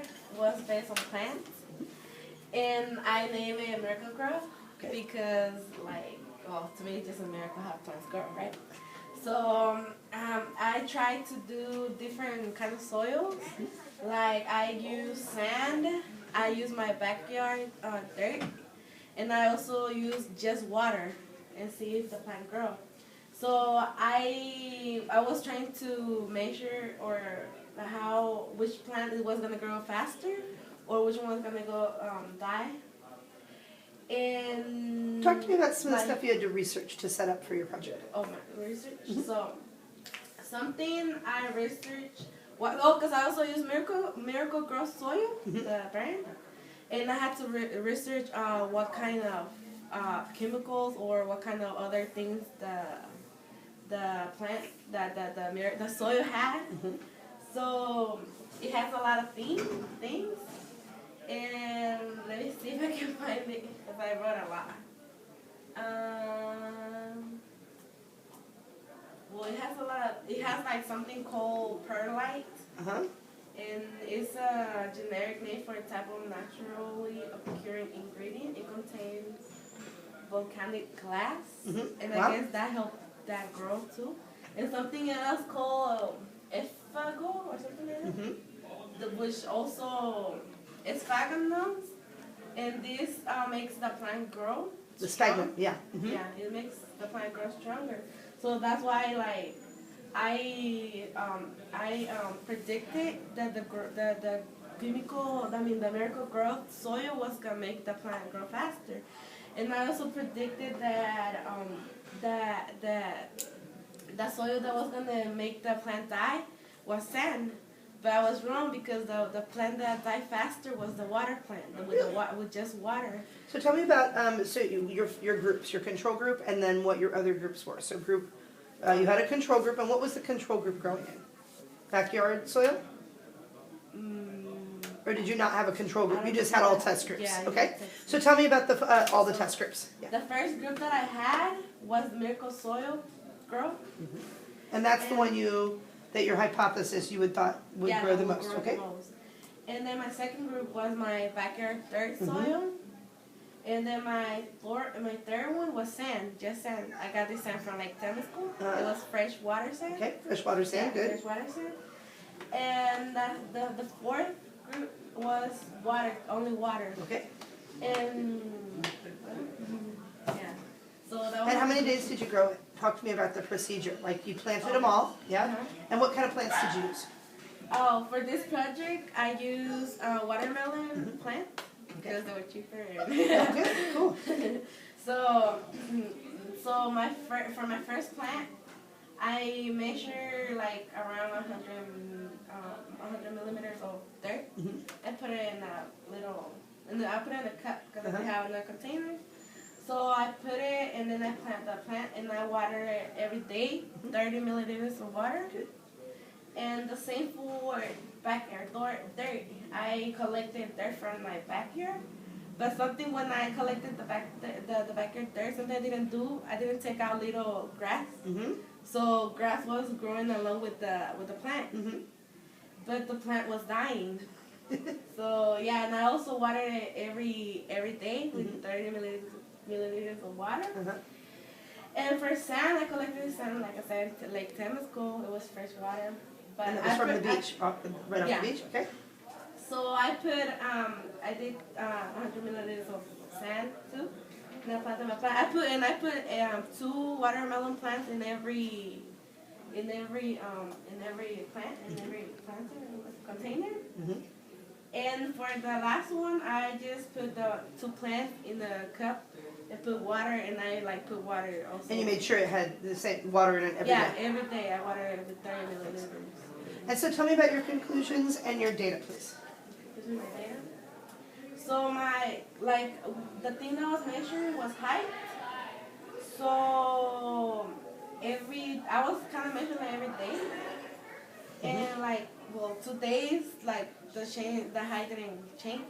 project was based on plants, and I named it Miracle Grow because, like, well, to me, it's just a miracle how plants grow, right? So I tried to do different kind of soils. Like I use sand, I use my backyard dirt, and I also use just water and see if the plant grow. So I was trying to measure or which plant was gonna grow faster or which one was gonna go die. And talk to me about some of the stuff you had to research to set up for your project. Oh, my research. So something I researched. Because I also use Miracle Grow Soil, the brand, and I had to research what kind of chemicals or what kind of other things the plant the soil had. So it has a lot of things, and let me see if I can find it because I wrote a lot. Well, it has a lot. It has like something called perlite, and it's a generic name for a type of naturally occurring ingredient. It contains volcanic glass, and I guess that helped that grow too. And something else called esophago or something like that, which also is sphagnums, and this makes the plant grow. The sphagnum, yeah. Yeah, it makes the plant grow stronger. So that's why, like, I predicted that the Miracle Grow soil was gonna make the plant grow faster, and I also predicted that the soil that was gonna make the plant die was sand. But I was wrong because the plant that died faster was the water plant with just water. So tell me about your groups, your control group, and then what your other groups were. So you had a control group, and what was the control group growing in? Backyard soil? Or did you not have a control group? You just had all test groups. Yeah. Okay. So tell me about all the test groups. Yeah. The first group that I had was Miracle Soil Grow. And that's the one that your hypothesis you would thought would grow the most. Okay. And then my second group was my backyard dirt soil. And then my third one was sand, just sand. I got this sand from Lake Temescal. It was fresh water sand. Okay, fresh water sand, good. Fresh water sand. And the fourth group was water, only water. Okay. And yeah. So that was. And how many days did you grow it? Talk to me about the procedure. Like you planted them all, yeah? And what kind of plants did you use? Oh, for this project, I used watermelon plant. Because they were cheaper. Okay, cool. So for my first plant, I measure like around 100 millimeters of dirt. I put it in a little, I put it in a cup because I didn't have enough containers. So I put it and then I plant the plant and I water it every day, 30 milliliters of water. And the same for backyard dirt. I collected dirt from my backyard, but something when I collected the backyard dirt, something I didn't take out little grass. So grass was growing along with the plant, but the plant was dying. So yeah, and I also watered it every day with 30 milliliters of water. And for sand, I collected sand, like I said, Lake Temescal. It was fresh water. But and it was from the beach, right off the beach, okay? So I did 100 milliliters of sand too. And I planted my plant. I put 2 watermelon plants in every container. And for the last one, I just put the 2 plants in the cup and put water, and I put water also. And you made sure it had the same water in it every day? Yeah, every day I water it with 30 milliliters. And so tell me about your conclusions and your data, please. My data? So the thing that I was measuring was height. So I was kind of measuring every day. And 2 days, the height didn't change.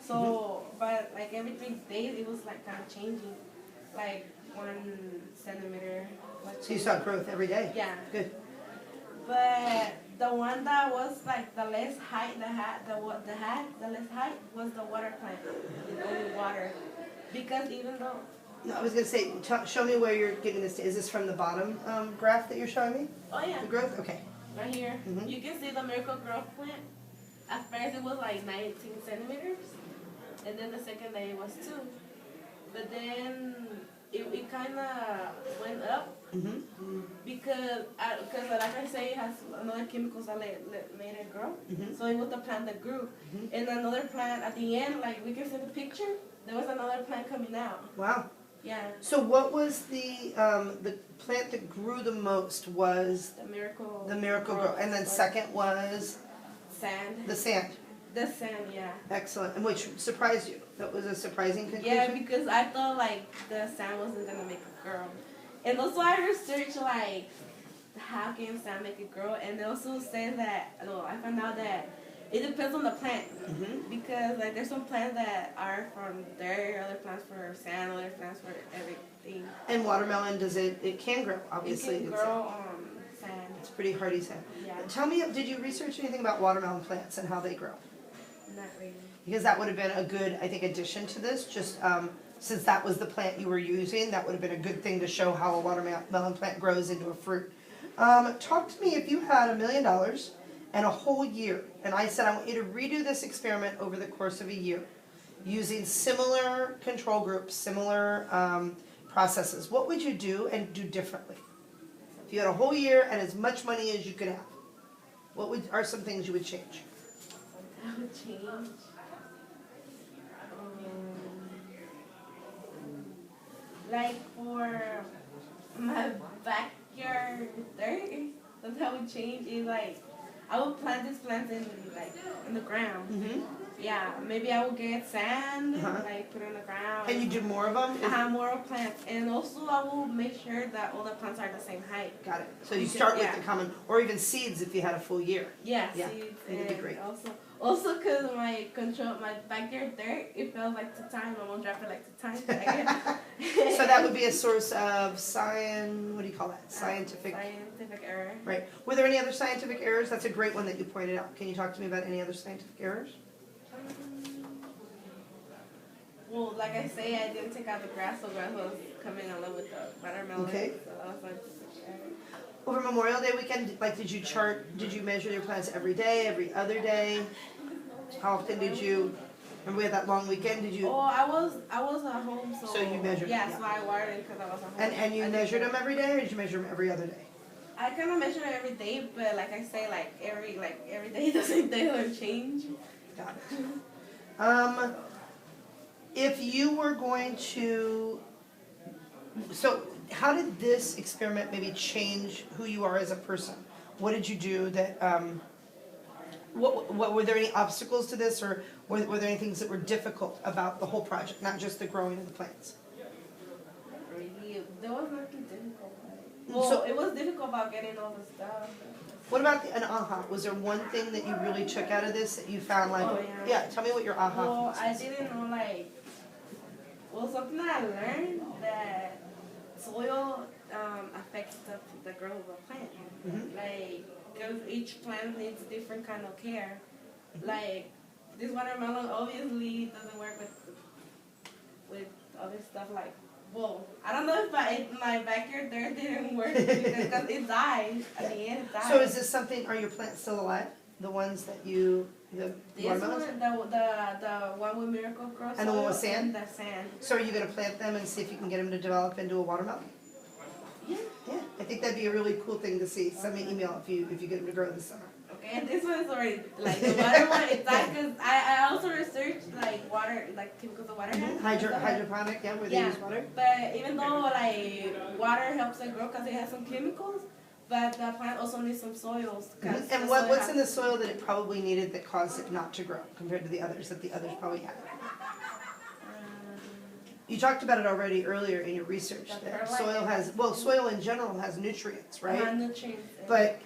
So, but every 3 days, it was kind of changing, 1 centimeter. So you saw growth every day? Yeah. Good. But the one that was like the less height, the less height was the water plant. It's only water. Because even though, No, I was gonna say, show me where you're getting this. Is this from the bottom graph that you're showing me? oh yeah, The growth? Okay. right here, Mhm. you can see the Miracle Growth plant. At first it was like 19 centimeters, and then the second day it was 2. But then it kind of went up Mm-hmm. because like I say, it has another chemicals that made it grow. Mhm. So it was the plant that grew. Mhm. And another plant at the end, like we can see the picture, there was another plant coming out. Wow. Yeah, So what was the plant that grew the most was the Miracle. the Miracle Grow, and then second was Sand. the sand. The sand, yeah. Excellent. And which surprised you? That was a surprising conclusion? Yeah, because I thought like the sand wasn't gonna make a girl. And also I researched like how can sand make a girl, and they also say that, well, I found out that it depends on the plant. Mhm. Because like there's some plants that are from dirt, other plants for sand, other plants for everything. And watermelon, it can grow, obviously. It can It's grow sand. It's pretty hardy sand. Yeah. Tell me, did you research anything about watermelon plants and how they grow? Not really. Because that would have been a good, I think, addition to this, just since that was the plant you were using, that would have been a good thing to show how a watermelon plant grows into a fruit. Talk to me, if you had $1 million and a whole year, and I said I want you to redo this experiment over the course of a year, using similar control groups, similar processes, what would you do and do differently? If you had a whole year and as much money as you could have, what are some things you would change? I would change. Like for my backyard dirt, something I would change is like I would plant these plants in the ground. Mm-hmm. Yeah, maybe I would get sand, Uh-huh. like put it on the ground. And you do more of them? have more plants, and also I will make sure that all the plants are the same height. Got it. So you Because- start with yeah. the common, or even seeds if you had a full year. Yeah, Yeah, seeds, I think it'd be great. Also because my backyard dirt, it felt like 2 times. My mom dropped it like 2 times. So that would be a source of what do you call that? Scientific. Scientific error. Right. Were there any other scientific errors? That's a great one that you pointed out. Can you talk to me about any other scientific errors? Well, like I say, I didn't take out the grass, so grass was coming along with the watermelon. Okay. So that was like just an error. Over Memorial Day weekend, did you measure your plants every day, every other day? How often did you, remember we had that long weekend, did you? Oh, I was at home, so. So you measured, Yeah, yeah. so I watered it because I was at home. And you I did measured that. them every day, or did you measure them every other day? I kind of measure it every day, but like I say, every day doesn't they don't change. Got it. If you were going to, so how did this experiment maybe change who you are as a person? What did you do that, what were there any obstacles to this, or were there any things that were difficult about the whole project, not just the growing of the plants? Really, there was nothing difficult about it. So- Well, it was difficult about getting all the stuff. What about an aha? Was there one thing that you really took out of this that you found like, Oh, yeah. tell me what your aha Well, was. I didn't know something that I learned that soil affects the growth of a plant. Mhm. Because each plant needs different kind of care. Like this watermelon obviously doesn't work with other stuff like. Well, I don't know if my backyard dirt didn't work because it died at the end. It died. So is this something, are your plants still alive? The ones that the This watermelons? one, the one with Miracle Grow And the one with soil sand? and the sand. So are you gonna plant them and see if you can get them to develop into a watermelon? Yeah. Yeah, I think that'd be a really cool thing to see. Send me an email if you get them to grow this summer. Okay, and this one is already the water one. It's like because I also researched water chemicals of water has. Hydroponic, yeah, where they Yeah. use water. But even though water helps it grow because it has some chemicals, but the plant also needs some soils. And what's in the soil that it probably needed that caused it not to grow compared to the others that the others probably had? You talked about it already earlier in your research, The that fertilizer. soil in general has nutrients, right? Nutrients. But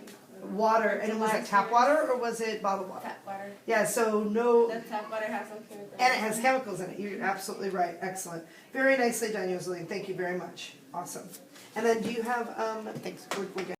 water, and was it tap water or was it bottled water? Tap water. Yeah, so no, The tap water has some chemicals. and it has chemicals in it, you're absolutely right, excellent. Very nicely done, Yoselin, thank you very much, awesome. And then do you have, thanks, we're good.